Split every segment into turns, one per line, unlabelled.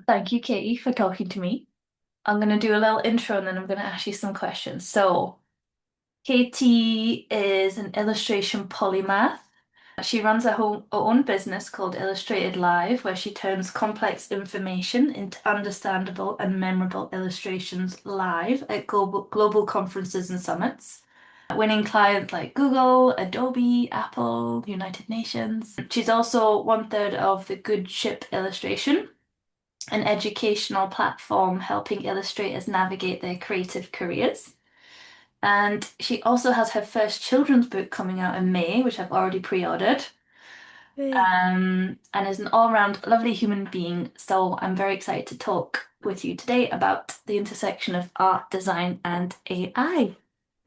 Thank you, Katie, for talking to me. I'm going to do a little intro and then I'm going to ask you some questions. So, Katie is an illustration polymath. She runs her own business called Illustrated Live, where she turns complex information into understandable and memorable illustrations live at global conferences and summits, winning clients like Google, Adobe, Apple, United Nations. She's also one third of the Good Ship Illustration, an educational platform helping illustrators navigate their creative careers. And she also has her first children's book coming out in May, which I've already pre-ordered.
Hey.
And is an all-round lovely human being. So I'm very excited to talk with you today about the intersection of art, design, and AI.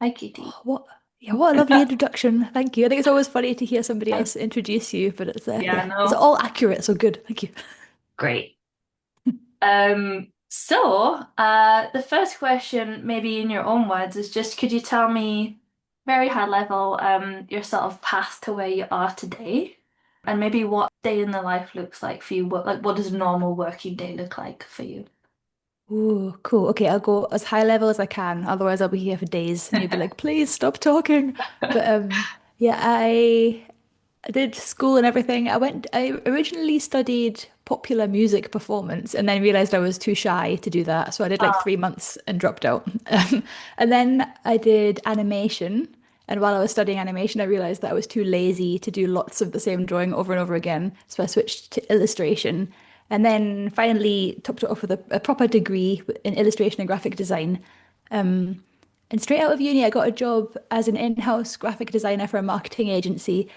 Hi, Katie.
Oh, what a lovely introduction. Thank you. I think it's always funny to hear somebody
Hi.
else introduce you, but
Yeah,
yeah, it's
no.
all accurate, so good. Thank you.
Great. The first question, maybe in your own words, is just could you tell me, very high level, your sort of path to where you are today, and maybe what day in the life looks like for you? What does a normal working day look like for you?
Ooh, cool. Okay, I'll go as high level as I can. Otherwise, I'll be here for days, and you'll be like, "Please stop talking." But yeah, I did school and everything. I originally studied popular music performance and then realized I was too shy to do that. So I did like
Ah,
3 months and dropped out. And then I did animation. And while I was studying animation, I realized that I was too lazy to do lots of the same drawing over and over again. So I switched to illustration. And then finally topped it off with a proper degree in illustration and graphic design. And straight out of uni, I got a job as an in-house graphic designer for a marketing agency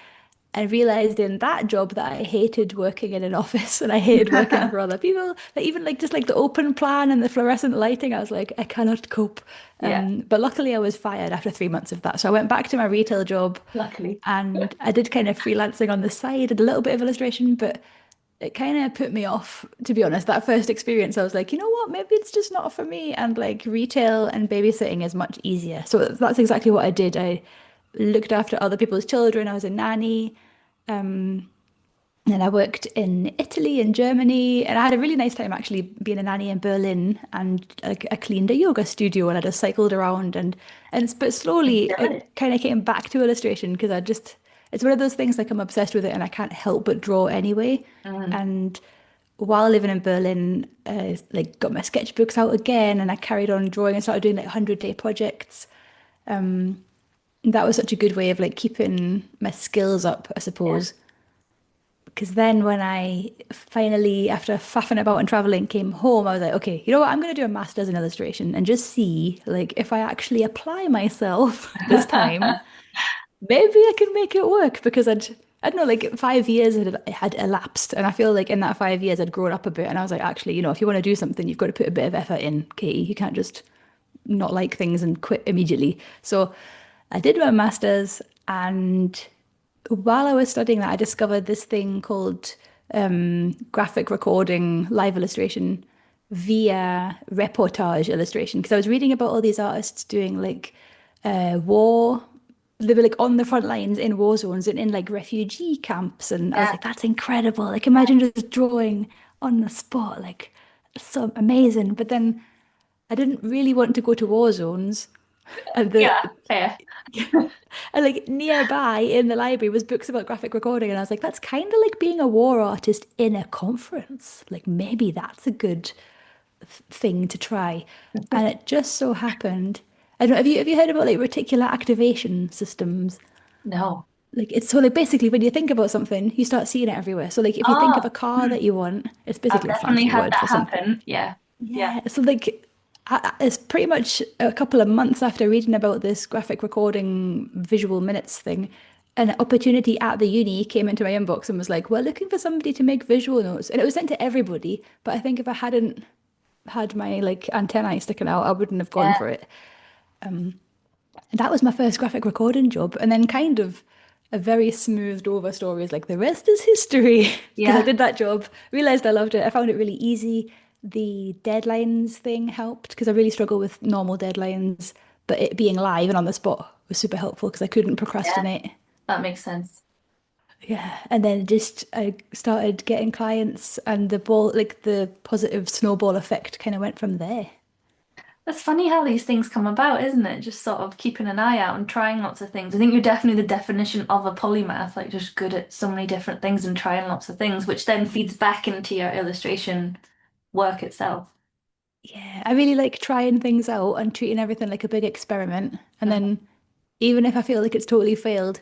and realized in that job that I hated working in an office and I hated working for other people. Like even like just like the open plan and the fluorescent lighting, I was like, I cannot cope.
yeah,
But luckily I was fired after 3 months of that. So I went back to my retail job
luckily.
and I did kind of freelancing on the side, did a little bit of illustration, but it kind of put me off, to be honest. That first experience, I was like, you know what, maybe it's just not for me. And like retail and babysitting is much easier. So that's exactly what I did. I looked after other people's children. I was a nanny. And I worked in Italy and Germany, and I had a really nice time actually being a nanny in Berlin. And I cleaned a yoga studio, and I just cycled around, but slowly
Enjoy.
it kind of came back to illustration because it's one of those things like I'm obsessed with it, and I can't help but draw anyway.
Mm,
And while living in Berlin, like got my sketchbooks out again, and I carried on drawing and started doing like 100-day projects. That was such a good way of like keeping my skills up, I
yeah.
suppose. Because then when I finally, after faffing about and traveling, came home, I was like, okay, you know what? I'm going to do a master's in illustration and just see, like, if I actually apply myself this time, maybe I can make it work. Because I don't know, like 5 years had elapsed, and I feel like in that 5 years I'd grown up a bit. And I was like, actually, if you want to do something, you've got to put a bit of effort in, Katie. You can't just not like things and quit immediately. So I did my master's, and while I was studying that, I discovered this thing called graphic recording, live illustration via reportage illustration. Because I was reading about all these artists doing like war, they were like on the front lines in war zones and in like refugee camps. And I was
Yeah.
like, that's incredible. Like, imagine just drawing on the spot, like, so amazing. But then I didn't really want to go to war zones. And
Yeah.
the
Fair.
and like nearby in the library was books about graphic recording, and I was like, that's kind of like being a war artist in a conference. Like maybe that's a good thing to try. And it just so happened. I don't know, have you heard about like reticular activation systems?
No.
Like it's so like basically when you think about something, you start seeing it everywhere. So like if you think of
Oh,
a car
hmm.
that you want, it's
I've
basically a
definitely
fancy
had
word
that
for something.
happen. Yeah. Yeah.
Yeah, so like it's pretty much a couple of months after reading about this graphic recording visual minutes thing, an opportunity at the uni came into my inbox and was like, "We're looking for somebody to make visual notes." And it was sent to everybody, but I think if I hadn't had my like antennae sticking out, I wouldn't have gone
Yeah.
for it. And that was my first graphic recording job. And then kind of a very smoothed over story is like the rest is history because I
Yeah.
did that job, realized I loved it. I found it really easy. The deadlines thing helped because I really struggle with normal deadlines, but it being live and on the spot was super helpful because I couldn't
Yeah.
procrastinate.
That makes sense.
Yeah, and then just I started getting clients, and the ball, like the positive snowball effect, kind of went from there.
It's funny how these things come about, isn't it? Just sort of keeping an eye out and trying lots of things. I think you're definitely the definition of a polymath, like just good at so many different things and trying lots of things, which then feeds back into your illustration work itself.
Yeah, I really like trying things out and treating everything like a big experiment. And
Uh-huh.
then even if I feel like it's totally failed,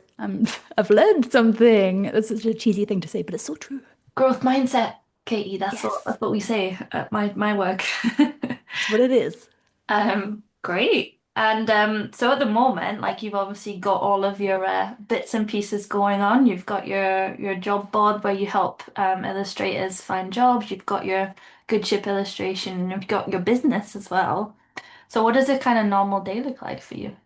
I've learned something. That's such a cheesy thing to say, but it's so true.
Growth mindset, Katie, that's what
Yes,
that's what we say at my work.
that's what it is.
Great. And so at the moment, like you've obviously got all of your bits and pieces going on. You've got your job board where you help illustrators find jobs. You've got your good ship illustration, and you've got your business as well. So what does a kind of normal day look like for you?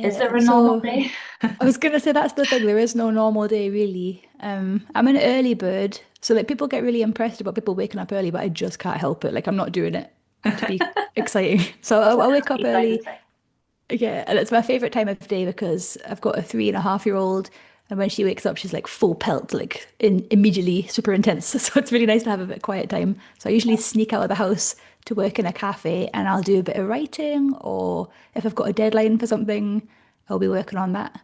Is there
Yeah,
a normal
so
day?
I was gonna say that's the thing. There is no normal day really. I'm an early bird, so like people get really impressed about people waking up early, but I just can't help it. Like I'm not doing it to be exciting. So I wake up
Happy side of
early.
it.
Yeah, and it's my favorite time of day because I've got a 3.5-year-old, and when she wakes up, she's like full pelt, like immediately super intense. So it's really nice to have a bit of quiet time. So I usually sneak out of the house to work in a cafe, and I'll do a bit of writing, or if I've got a deadline for something, I'll be working on that.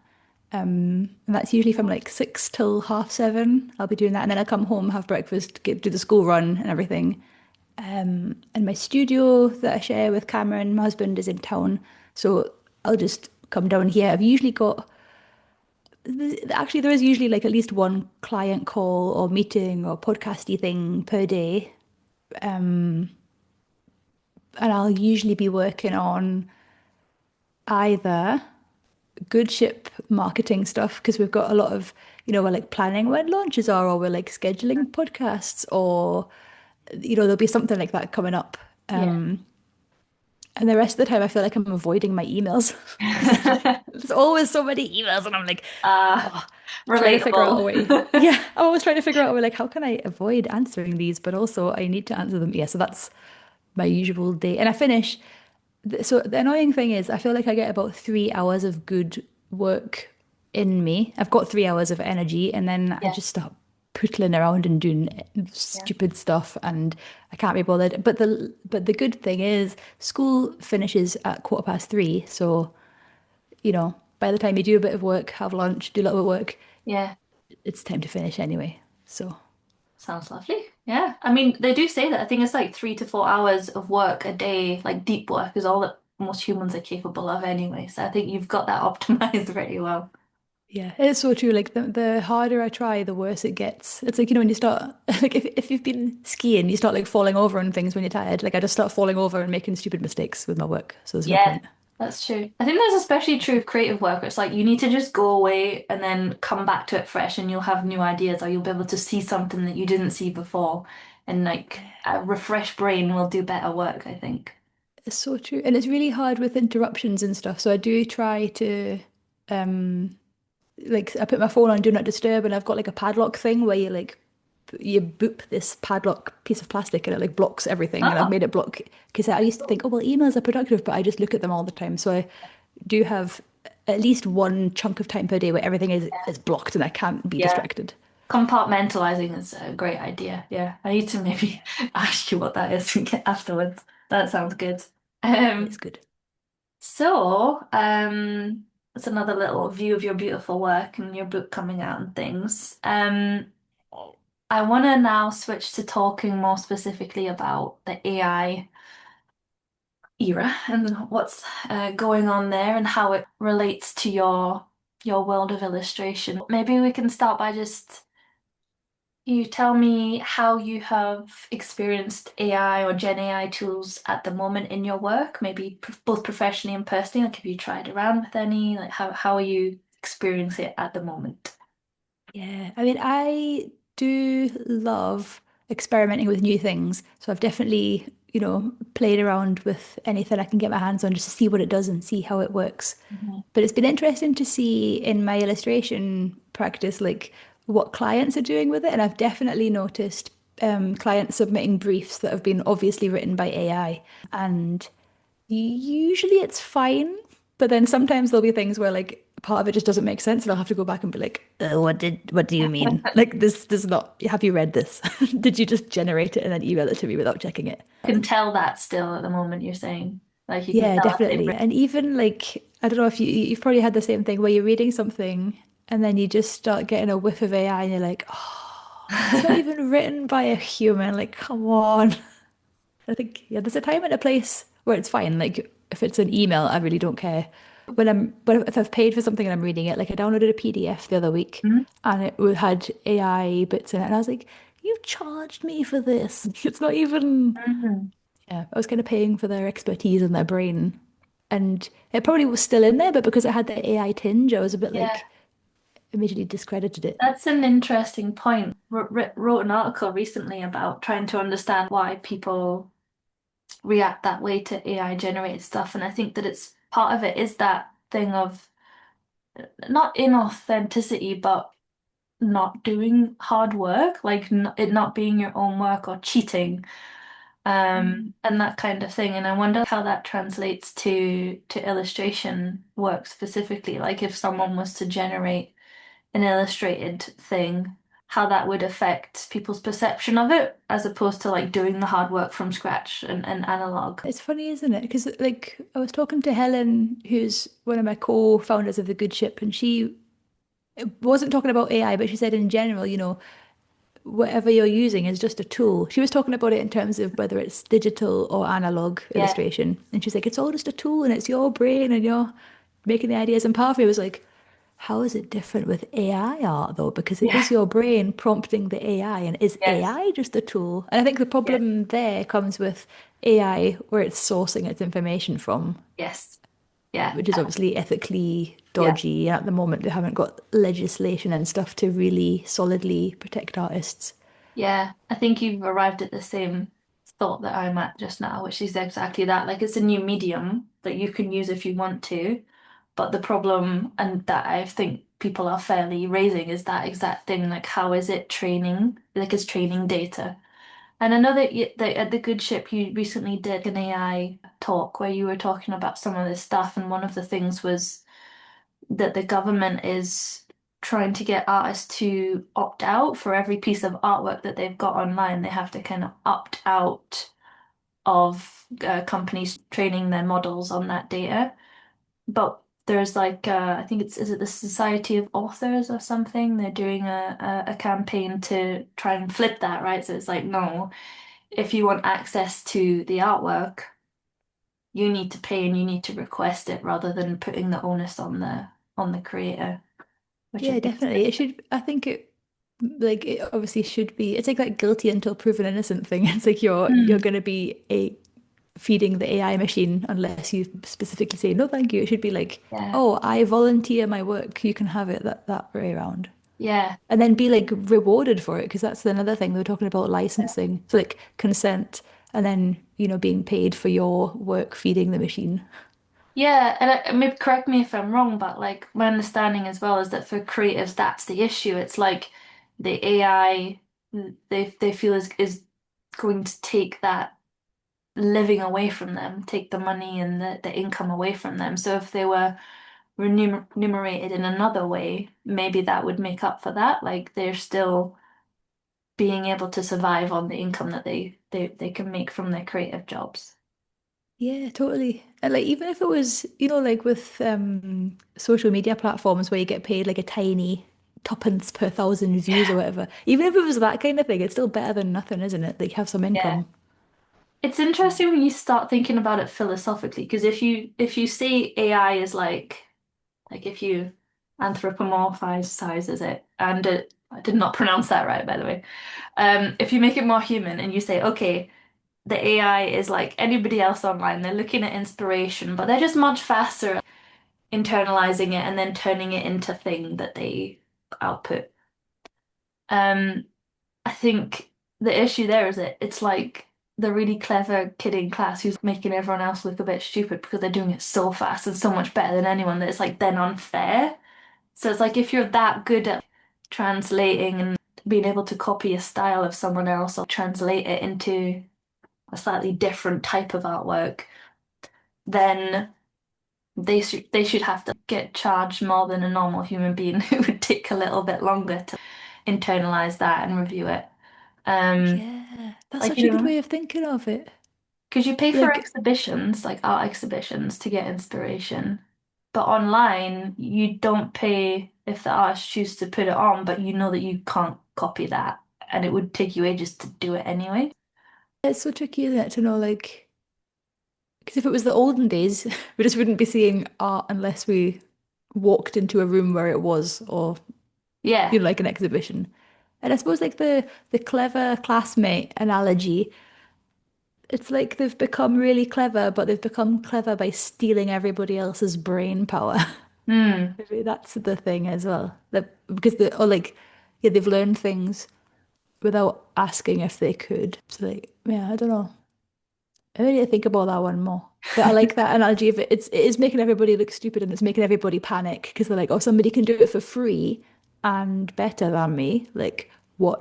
And that's usually from like 6 till 7:30. I'll be doing that, and then I'll come home, have breakfast, do the school run and everything. And my studio that I share with Cameron, my husband, is in town. So I'll just come down here. I've usually got, actually, there is usually like at least one client call or meeting or podcasty thing per day. And I'll usually be working on either good ship marketing stuff because we've got a lot of, we're like planning when launches are, or we're like scheduling podcasts, or, there'll be something like that coming up.
Yeah.
And the rest of the time, I feel like I'm avoiding my emails. There's always so many emails, and I'm like,
Uh,
oh, trying to figure out a
relatable.
way. Yeah, I'm always trying to figure out a way, like, how can I avoid answering these, but also I need to answer them. Yeah, so that's my usual day. And I finish. So the annoying thing is, I feel like I get about 3 hours of good work in me. I've got 3 hours of energy, and then I
Yeah.
just start pootling around and doing
Yeah.
stupid stuff, and I can't be bothered. But the good thing is, school finishes at 3:15. So, by the time you do a bit of work, have lunch, do a little bit of work,
Yeah.
it's time to finish anyway. So,
Sounds lovely. Yeah. I mean, they do say that. I think it's like 3 to 4 hours of work a day, like deep work, is all that most humans are capable of anyway. So I think you've got that optimized pretty well.
yeah, it's so true. Like the harder I try, the worse it gets. It's like, when you start, like if you've been skiing, you start like falling over on things when you're tired. Like I just start falling over and making stupid mistakes with my work. So there's no
Yeah,
point.
that's true. I think that's especially true of creative work. It's like you need to just go away and then come back to it fresh, and you'll have new ideas, or you'll be able to see something that you didn't see before. And like a refreshed brain will do better work, I think.
It's so true. And it's really hard with interruptions and stuff. So I do try to, like, I put my phone on Do Not Disturb, and I've got like a padlock thing where you boop this padlock piece of plastic, and it like blocks everything. And I've
Oh,
made it block because I used to think, oh, well, emails are productive, but I just look at them all the time. So I do have at least one chunk of time per day where everything is blocked and I can't be
yeah.
distracted.
Compartmentalizing is a great idea. Yeah, I need to maybe ask you what that is afterwards. That sounds good.
It's
Um,
good.
that's another little view of your beautiful work and your book coming out and things. I want to now switch to talking more specifically about the AI era and what's going on there and how it relates to your world of illustration. Maybe we can start by just you tell me how you have experienced AI or Gen AI tools at the moment in your work, maybe both professionally and personally. Like, have you tried around with any? Like, how are you experiencing it at the moment?
Yeah, I mean, I do love experimenting with new things. So I've definitely, played around with anything I can get my hands on just to see what it does and see how it works.
Mhm.
But it's been interesting to see in my illustration practice, like what clients are doing with it. And I've definitely noticed clients submitting briefs that have been obviously written by AI. And usually it's fine, but then sometimes there'll be things where like part of it just doesn't make sense, and I'll have to go back and be like, what do you mean? Like this does not, have you read this? Did you just generate it and then email it to me without checking it?
You can tell that still at the moment you're saying. Like you can
Yeah,
tell if they've
definitely. And even like, I don't know if you've probably had the same thing where you're reading something and then you just start getting a whiff of AI and you're like, oh, it's not
written.
even written by a human. Like, come on. I think, yeah, there's a time and a place where it's fine. Like, if it's an email, I really don't care. But if I've paid for something and I'm reading it, like I downloaded a PDF the other week and had AI bits in it, and I was like, you charged me for this. It's not even,
Mhm.
yeah, I was kind of paying for their expertise and their brain. And it probably was still in there, but because it had the AI tinge, I was a bit
Yeah,
like immediately discredited it.
that's an interesting point. Wrote an article recently about trying to understand why people react that way to AI generated stuff. And I think that it's part of it is that thing of not inauthenticity, but not doing hard work, like n it not being your own work or cheating, and that kind of thing. And I wonder how that translates to illustration work specifically. Like if someone was to generate an illustrated thing, how that would affect people's perception of it, as opposed to like doing the hard work from scratch and analog.
It's funny, isn't it? Because like I was talking to Helen, who's one of my co-founders of the Good Ship, and she wasn't talking about AI, but she said in general, whatever you're using is just a tool. She was talking about it in terms of whether it's digital or analog
Yeah.
illustration. And she's like, it's all just a tool and it's your brain and you're making the ideas. And part of me was like, how is it different with AI art though? Because it
Yeah.
is your brain prompting the AI, and is
Yes.
AI just a tool? And I think the
Yes.
problem there comes with AI, where it's sourcing its information from,
Yes. Yeah.
which is obviously ethically
Yeah.
dodgy. At the moment, they haven't got legislation and stuff to really solidly protect artists.
Yeah, I think you've arrived at the same thought that I'm at just now, which is exactly that. Like it's a new medium that you can use if you want to, but the problem, and that I think people are fairly raising, is that exact thing. Like, how is it training? Like, it's training data. And I know that at the Good Ship you recently did an AI talk where you were talking about some of this stuff, and one of the things was that the government is trying to get artists to opt out for every piece of artwork that they've got online. They have to kind of opt out of companies training their models on that data. But there's like I think is it the Society of Authors or something? They're doing a campaign to try and flip that, right? So it's like, no, if you want access to the artwork, you need to pay and you need to request it rather than putting the onus on the creator, which I
Yeah,
think is
definitely. It should, I think it obviously should be, it's like guilty until proven innocent thing. It's like you're
Mm.
going to be feeding the AI machine unless you specifically say, no, thank you. It should be like,
Yeah,
oh, I volunteer my work. You can have it that way around.
yeah,
And then be like rewarded for it, because that's another thing they were talking about licensing. So like consent and then, being paid for your work feeding the machine.
yeah. And maybe correct me if I'm wrong, but like my understanding as well is that for creatives, that's the issue. It's like the AI they feel is going to take that living away from them, take the money and the income away from them. So if they were remunerated in another way, maybe that would make up for that. Like they're still being able to survive on the income that they can make from their creative jobs.
Yeah, totally. And like even if it was, like with social media platforms where you get paid like a tiny tuppence per thousand views or whatever, even if it was that kind of thing, it's still better than nothing, isn't it? Like have some
Yeah.
income.
It's interesting when you start thinking about it philosophically, because if you see AI is like if you anthropomorphizes it, and I did not pronounce that right, by the way. If you make it more human and you say, okay, the AI is like anybody else online, they're looking at inspiration, but they're just much faster internalizing it and then turning it into thing that they output. Um, I think the issue there is that it's like the really clever kid in class who's making everyone else look a bit stupid because they're doing it so fast and so much better than anyone that it's like then unfair. So it's like if you're that good at translating and being able to copy a style of someone else or translate it into a slightly different type of artwork, then They should have to get charged more than a normal human being who would take a little bit longer to internalize that and review it. Um,
Yeah, that's
like
such a good way of thinking of it.
because you pay for
Like,
exhibitions, like art exhibitions, to get inspiration. But online, you don't pay if the artist chooses to put it on, but you know that you can't copy that, and it would take you ages to do it anyway.
it's so tricky, isn't it, to know, like, because if it was the olden days, we just wouldn't be seeing art unless we walked into a room where it was, or,
Yeah.
like an exhibition. And I suppose like the clever classmate analogy, it's like they've become really clever, but they've become clever by stealing everybody else's brain power.
Hmm.
Maybe that's the thing as well. That because or like, yeah, they've learned things without asking if they could. So like, yeah, I don't know. I really need to think about that one more. But I like that analogy of it. It is making everybody look stupid and it's making everybody panic because they're like, oh, somebody can do it for free and better than me. Like, where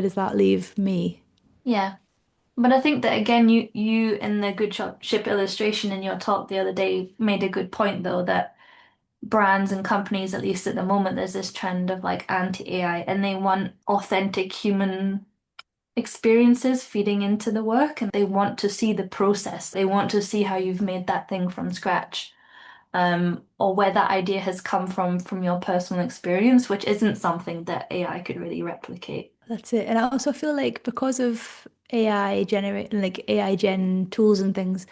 does that leave me?
Yeah. But I think that again, you in the good ship illustration in your talk the other day made a good point though that brands and companies, at least at the moment, there's this trend of like anti-AI and they want authentic human experiences feeding into the work and they want to see the process. They want to see how you've made that thing from scratch. Or where that idea has come from your personal experience, which isn't something that AI could really replicate.
That's it. And I also feel like because of AI generating like AI gen tools and things,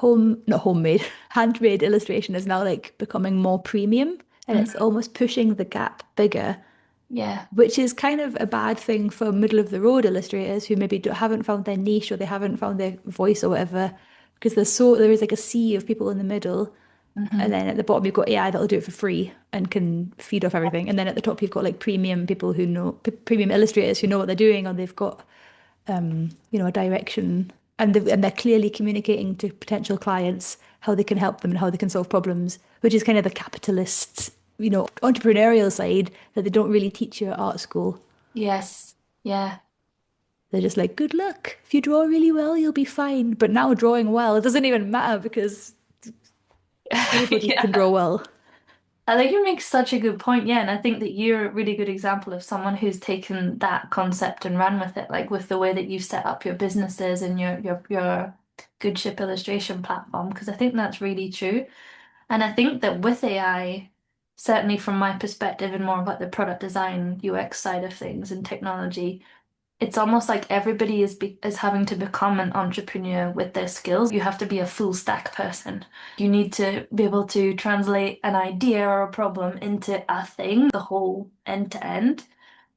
not homemade, handmade illustration is now like becoming more premium and it's
Mhm.
almost pushing the gap bigger,
Yeah.
which is kind of a bad thing for middle of the road illustrators who maybe haven't found their niche or they haven't found their voice or whatever. Because there is like a sea of people in the middle, and
Hmm.
then at the bottom you've got AI that'll do it for free and can feed off everything, and then at the top you've got like premium people who know premium illustrators who know what they're doing or they've got a direction and they're clearly communicating to potential clients how they can help them and how they can solve problems, which is kind of the capitalist, entrepreneurial side that they don't really teach you at art school.
Yes. Yeah.
They're just like, good luck. If you draw really well, you'll be fine. But now drawing well, it doesn't even matter because anybody can
Yeah.
draw well.
I think you make such a good point, yeah, and I think that you're a really good example of someone who's taken that concept and ran with it, like with the way that you set up your businesses and your Good Ship illustration platform, because I think that's really true. And I think that with AI, certainly from my perspective and more of like the product design UX side of things and technology, it's almost like everybody is having to become an entrepreneur with their skills. You have to be a full stack person. You need to be able to translate an idea or a problem into a thing, the whole end to end.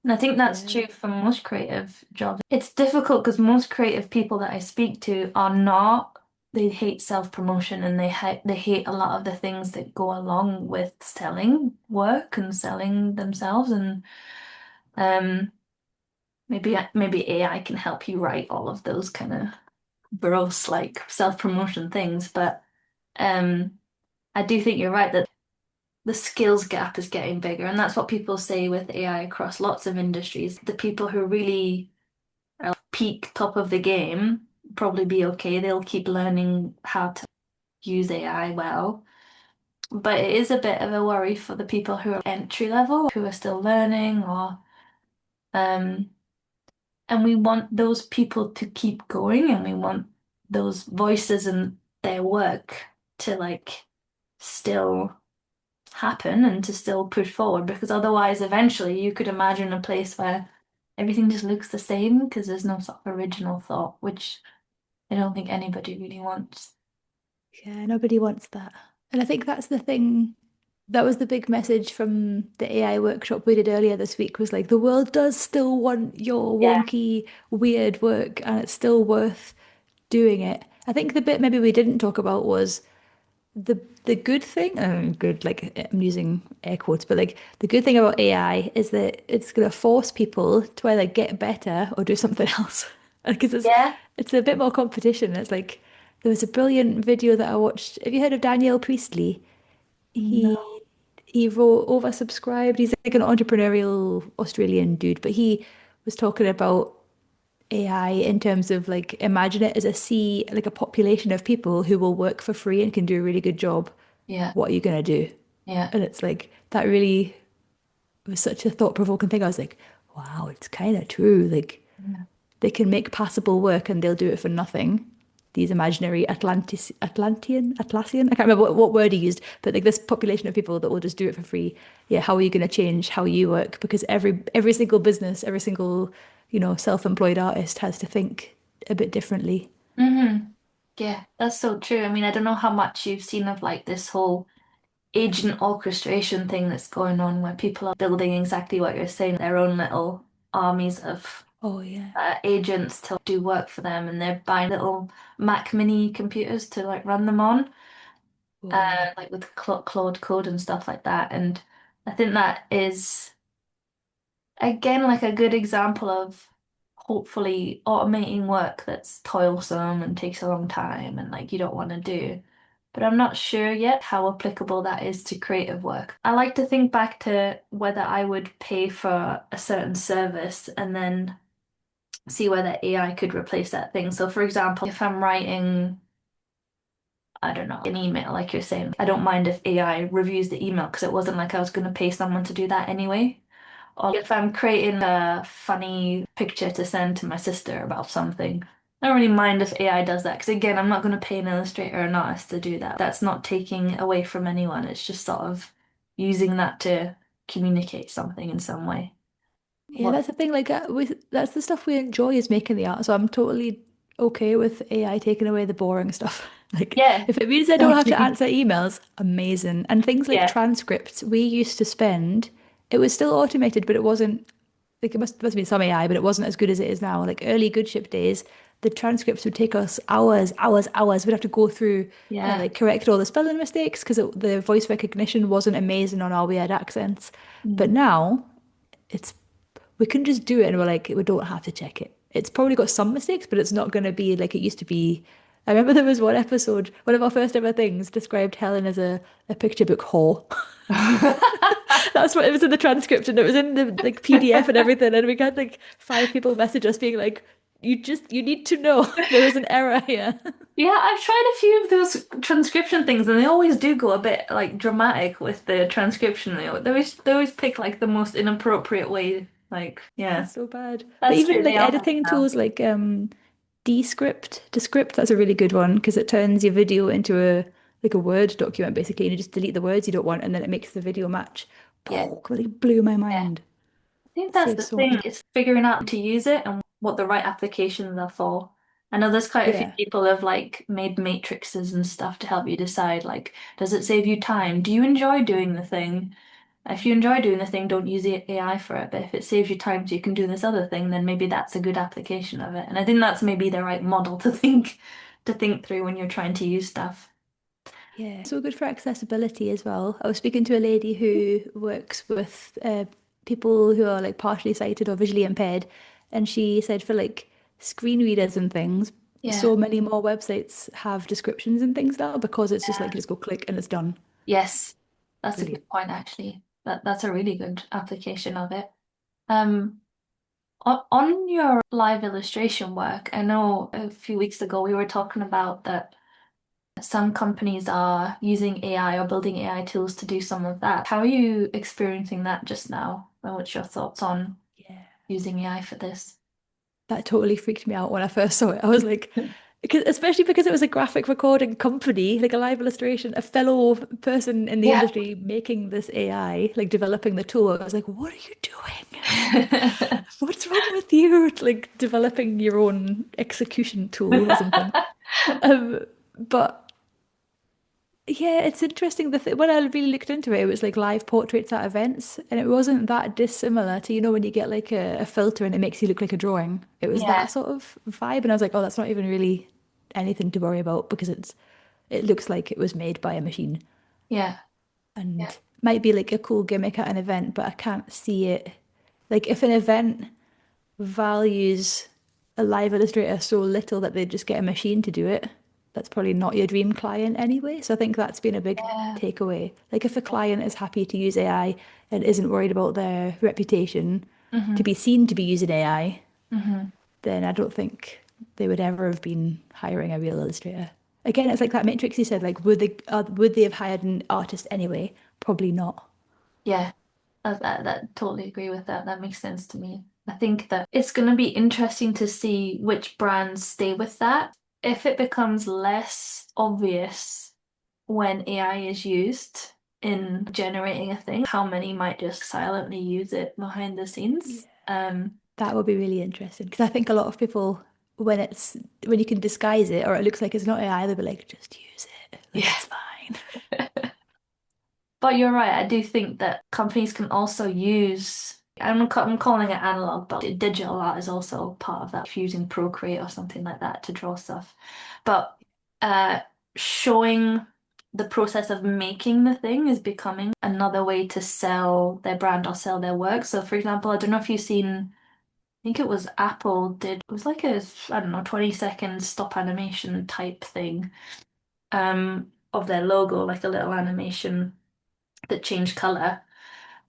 And I think that's
Yeah.
true for most creative jobs. It's difficult because most creative people that I speak to are not, they hate self-promotion and they hate a lot of the things that go along with selling work and selling themselves and um maybe AI can help you write all of those kind of gross like self-promotion things, but um I do think you're right that the skills gap is getting bigger, and that's what people say with AI across lots of industries. The people who really are peak top of the game probably be okay. They'll keep learning how to use AI well. But it is a bit of a worry for the people who are entry level, who are still learning, or um and we want those people to keep going and we want those voices and their work to like still happen and to still push forward because otherwise eventually you could imagine a place where everything just looks the same because there's no sort of original thought, which I don't think anybody really wants.
Yeah, nobody wants that. And I think that's the thing. That was the big message from the AI workshop we did earlier this week was like the world does still want your
Yeah.
wonky, weird work and it's still worth doing it. I think the bit maybe we didn't talk about was the good thing, good, like I'm using air quotes, but like the good thing about AI is that it's gonna force people to either get better or do something else. Because
Yeah.
it's a bit more competition. It's like there was a brilliant video that I watched. Have you heard of Daniel Priestley?
No.
He wrote oversubscribed. He's like an entrepreneurial Australian dude, but he was talking about AI in terms of like imagine it as a sea, like a population of people who will work for free and can do a really good job.
Yeah.
What are you going to do?
Yeah.
And it's like, that really was such a thought-provoking thing. I was like, wow, it's kind of true. Like,
Yeah.
they can make passable work and they'll do it for nothing. These imaginary Atlassian, I can't remember what word he used, but like this population of people that will just do it for free. Yeah, how are you going to change how you work? Because every single business, every single, self-employed artist has to think a bit differently.
Hmm. Yeah, that's so true. I mean, I don't know how much you've seen of like this whole agent orchestration thing that's going on where people are building exactly what you're saying, their own little armies of
Oh yeah.
agents to do work for them, and they're buying little Mac mini computers to like run them on,
Whoa.
like with Claude code and stuff like that. And I think that is again like a good example of hopefully automating work that's toilsome and takes a long time and like you don't want to do. But I'm not sure yet how applicable that is to creative work. I like to think back to whether I would pay for a certain service and then see whether AI could replace that thing. So, for example, if I'm writing, I don't know, an email, like you're saying, I don't mind if AI reviews the email because it wasn't like I was going to pay someone to do that anyway. Or if I'm creating a funny picture to send to my sister about something, I don't really mind if AI does that because, again, I'm not going to pay an illustrator or an artist to do that. That's not taking away from anyone. It's just sort of using that to communicate something in some way.
Yeah,
What?
that's the thing. Like, that's the stuff we enjoy is making the art. So I'm totally okay with AI taking away the boring stuff. Like,
Yeah,
if it means I don't have to
exactly.
answer emails, amazing. And things like
Yeah,
transcripts, we used to spend, it was still automated, but it wasn't like it must have been some AI, but it wasn't as good as it is now. Like early good ship days, the transcripts would take us hours, hours, hours. We'd have to go through and
yeah.
like correct all the spelling mistakes because the voice recognition wasn't amazing on our weird accents. But
Mm.
now it's we can just do it and we're like, we don't have to check it. It's probably got some mistakes, but it's not going to be like it used to be. I remember there was one episode, one of our first ever things described Helen as a picture book whore. That's what it was in the transcript and it was in the like PDF and everything. And we had like 5 people message us being like, you need to know there is an error here.
Yeah, I've tried a few of those transcription things, and they always do go a bit like dramatic with the transcription. They always pick like the most inappropriate way. Like, yeah,
It's so bad. But
that's
even
true. They
like
all have
editing
now.
tools like Descript, that's a really good one because it turns your video into a Word document basically, and you just delete the words you don't want, and then it makes the video match.
Yeah,
Really blew my
yeah.
mind.
I think
It
that's
saves
the
so much.
thing. It's figuring out to use it and what the right applications are for. I know there's quite a few
Yeah,
people have like made matrices and stuff to help you decide like, does it save you time? Do you enjoy doing the thing? If you enjoy doing the thing, don't use the AI for it. But if it saves you time so you can do this other thing, then maybe that's a good application of it. And I think that's maybe the right model to think through when you're trying to use stuff.
yeah. So good for accessibility as well. I was speaking to a lady who works with people who are like partially sighted or visually impaired, and she said for like screen readers and things,
Yeah.
so many more websites have descriptions and things now because it's just like you just go click and it's done.
Yes, that's a
Brilliant.
good point actually. That's a really good application of it. Um, on your live illustration work, I know a few weeks ago we were talking about that some companies are using AI or building AI tools to do some of that. How are you experiencing that just now? And what's your thoughts on
Yeah.
using AI for this?
That totally freaked me out when I first saw it. I was like, especially because it was a graphic recording company, like a live illustration, a fellow person in the
Yeah.
industry making this AI, like developing the tool. I was like, what are you doing? What's wrong with you? Like developing your own execution tool or something. Um, but yeah, it's interesting. When I really looked into it, it was like live portraits at events, and it wasn't that dissimilar to, when you get like a filter and it makes you look like a drawing. It was
Yeah,
that sort of vibe, and I was like, oh, that's not even really anything to worry about because it looks like it was made by a machine,
yeah, yeah,
and might be like a cool gimmick at an event, but I can't see it. Like if an event values a live illustrator so little that they just get a machine to do it, that's probably not your dream client anyway. So I think that's been a big
yeah.
takeaway. Like if a client is happy to use AI and isn't worried about their reputation to
Hmm.
be seen to be using AI,
Hmm.
then I don't think they would ever have been hiring a real illustrator. again, it's like that matrix you said, like would they have hired an artist anyway? Probably not.
Yeah, that totally agree with that. That makes sense to me. I think that it's going to be interesting to see which brands stay with that. If it becomes less obvious when AI is used in generating a thing, how many might just silently use it behind the
Yeah.
scenes?
That would be really interesting because I think a lot of people, when you can disguise it or it looks like it's not AI, they'll be like, just use it, like
Yeah.
it's fine.
But you're right, I do think that companies can also use, I'm calling it analog, but digital art is also part of that, if you're using Procreate or something like that to draw stuff. But uh, showing the process of making the thing is becoming another way to sell their brand or sell their work. So, for example, I don't know if you've seen, I think it was Apple did, it was like a, I don't know, 20-second stop animation type thing of their logo, like a little animation that changed color.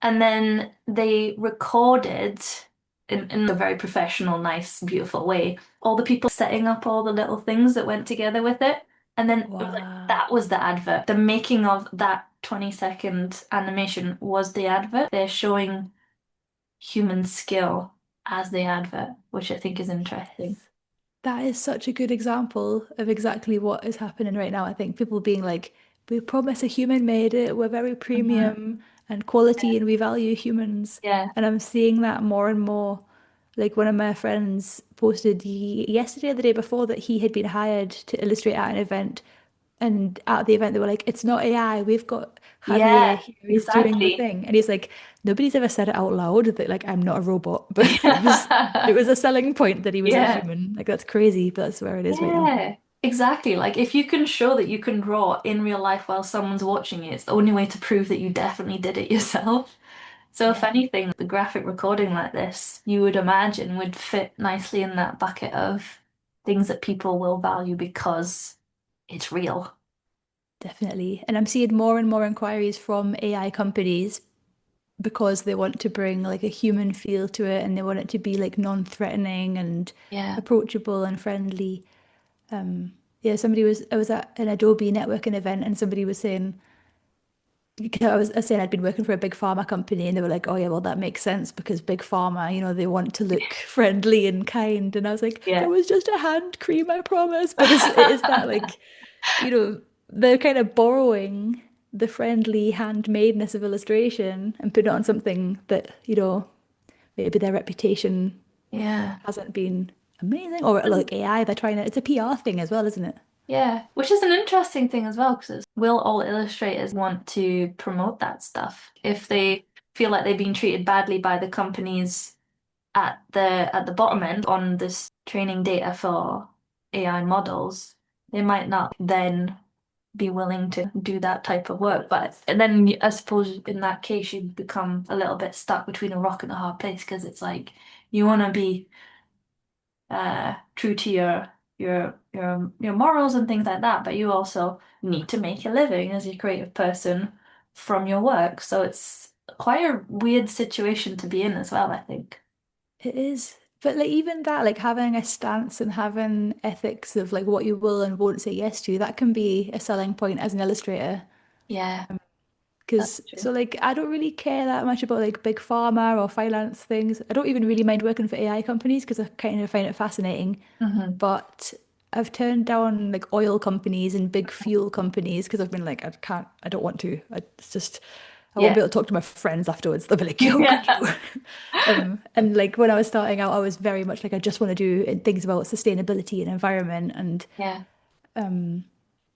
And then they recorded in a very professional, nice, beautiful way, all the people setting up all the little things that went together with it. And then it was like
Wow.
that was the advert. The making of that 20-second animation was the advert. They're showing human skill as the advert, which I think is interesting.
Yes. That is such a good example of exactly what is happening right now. I think people being like, we promise a human made it, we're very
Mhm.
premium and quality and we value humans.
Yeah.
And I'm seeing that more and more. Like one of my friends posted yesterday or the day before that he had been hired to illustrate at an event. And at the event, they were like, it's not AI. We've got Javier
Yeah,
here. He's doing the
exactly.
thing. And he's like, nobody's ever said it out loud that like I'm not a robot. But it was a selling point that he was a
Yeah.
human. Like that's crazy, but that's where it is right now.
Yeah, exactly. Like if you can show that you can draw in real life while someone's watching it, it's the only way to prove that you definitely did it yourself. So if
Yeah,
anything, the graphic recording like this, you would imagine would fit nicely in that bucket of things that people will value because it's real.
definitely. And I'm seeing more and more inquiries from AI companies because they want to bring like a human feel to it and they want it to be like non-threatening and
Yeah.
approachable and friendly. Yeah, I was at an Adobe networking event and somebody was saying, because I was saying I'd been working for a big pharma company and they were like, oh yeah, well that makes sense because big pharma, they want to look friendly and kind. And I was like, it
Yeah.
was just a hand cream, I promise. But it is that like, you know, they're kind of borrowing the friendly handmadeness of illustration and put it on something that, maybe their reputation
Yeah.
hasn't been amazing. Or like AI, they're trying to, it's a PR thing as well, isn't it?
Yeah, which is an interesting thing as well, because will all illustrators want to promote that stuff if they feel like they've been treated badly by the companies at the bottom end on this training data for AI models, they might not then be willing to do that type of work. But and then I suppose in that case you become a little bit stuck between a rock and a hard place because it's like you want to be true to your morals and things like that, but you also need to make a living as a creative person from your work. So it's quite a weird situation to be in as well, I think.
It is. But like even that, like having a stance and having ethics of like what you will and won't say yes to, that can be a selling point as an illustrator.
Yeah, that's
Because
true.
so like I don't really care that much about like big pharma or finance things. I don't even really mind working for AI companies because I kind of find it fascinating.
Hmm.
But I've turned down like oil companies and big fuel companies because I've been like, I don't want to. It's just, I won't
Yeah.
be able to talk to my friends afterwards. They'll be like, how could you?
Yeah.
And like when I was starting out, I was very much like, I just want to do things about sustainability and environment.
Yeah.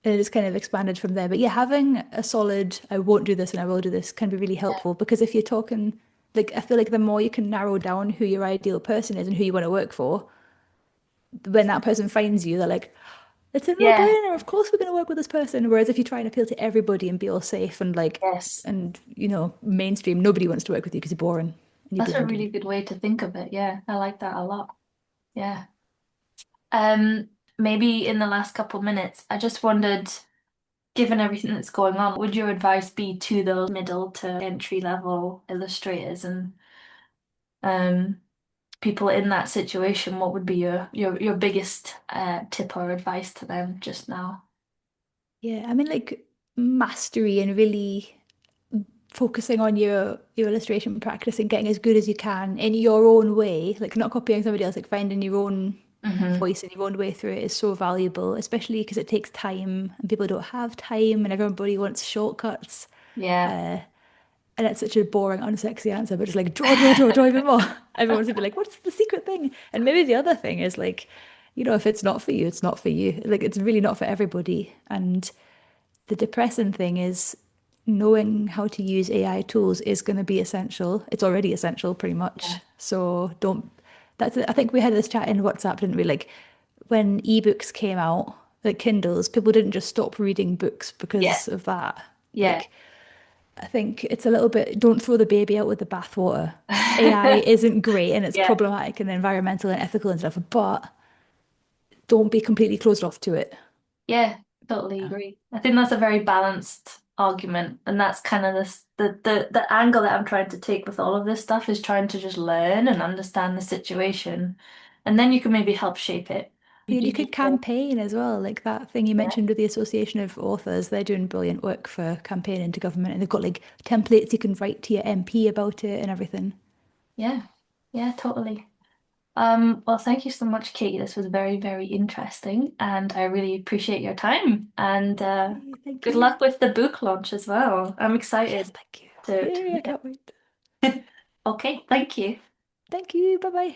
And it just kind of expanded from there. But yeah, having a solid, I won't do this and I will do this can be really helpful because if you're talking, like, I feel like the more you can narrow down who your ideal person is and who you want to work for, when that person finds you, they're like, it's a
Yeah.
no-brainer. Of course we're going to work with this person. Whereas if you try and appeal to everybody and be all safe and like,
Yes.
and mainstream, nobody wants to work with you because you're boring and you're
That's a
bland.
really good way to think of it. Yeah, I like that a lot. Yeah. Um, Maybe in the last couple minutes, I just wondered, given everything that's going on, what would your advice be to those middle to entry level illustrators and um people in that situation? What would be your biggest tip or advice to them just now?
Yeah, I mean, like mastery and really focusing on your illustration practice and getting as good as you can in your own way, like not copying somebody else, like finding your own
Hmm.
voice and your own way through it is so valuable, especially because it takes time and people don't have time and everybody wants shortcuts.
Yeah.
Uh, and it's such a boring, unsexy answer, but just like draw, draw, draw, draw even more. Everyone's gonna be like, what's the secret thing? And maybe the other thing is like, if it's not for you, it's not for you. Like it's really not for everybody. And the depressing thing is knowing how to use AI tools is going to be essential. It's already essential pretty
Yeah.
much. So don't, I think we had this chat in WhatsApp, didn't we? Like when ebooks came out, like Kindles, people didn't just stop reading books
Yeah.
because of that.
Yeah.
Like, I think it's a little bit, don't throw the baby out with the bathwater. AI isn't great and it's
Yeah.
problematic and environmental and ethical and stuff, but don't be completely closed off to it.
Yeah, totally agree. I think that's a very balanced argument, and that's kind of the angle that I'm trying to take with all of this stuff is trying to just learn and understand the situation, and then you can maybe help shape it. You
And
do
you
need
could
to,
campaign as well, like that thing you
yeah,
mentioned with the Association of Authors. They're doing brilliant work for campaigning to government, and they've got like templates you can write to your MP about it and everything.
yeah, yeah, totally. Well, thank you so much, Katie. This was very, very interesting, and I really appreciate your time. And
Thank
good
you.
luck with the book launch as well. I'm
Yes,
excited
thank you.
to
Yay, I
read
can't wait.
it. Okay, thank you.
Thank you. Bye bye.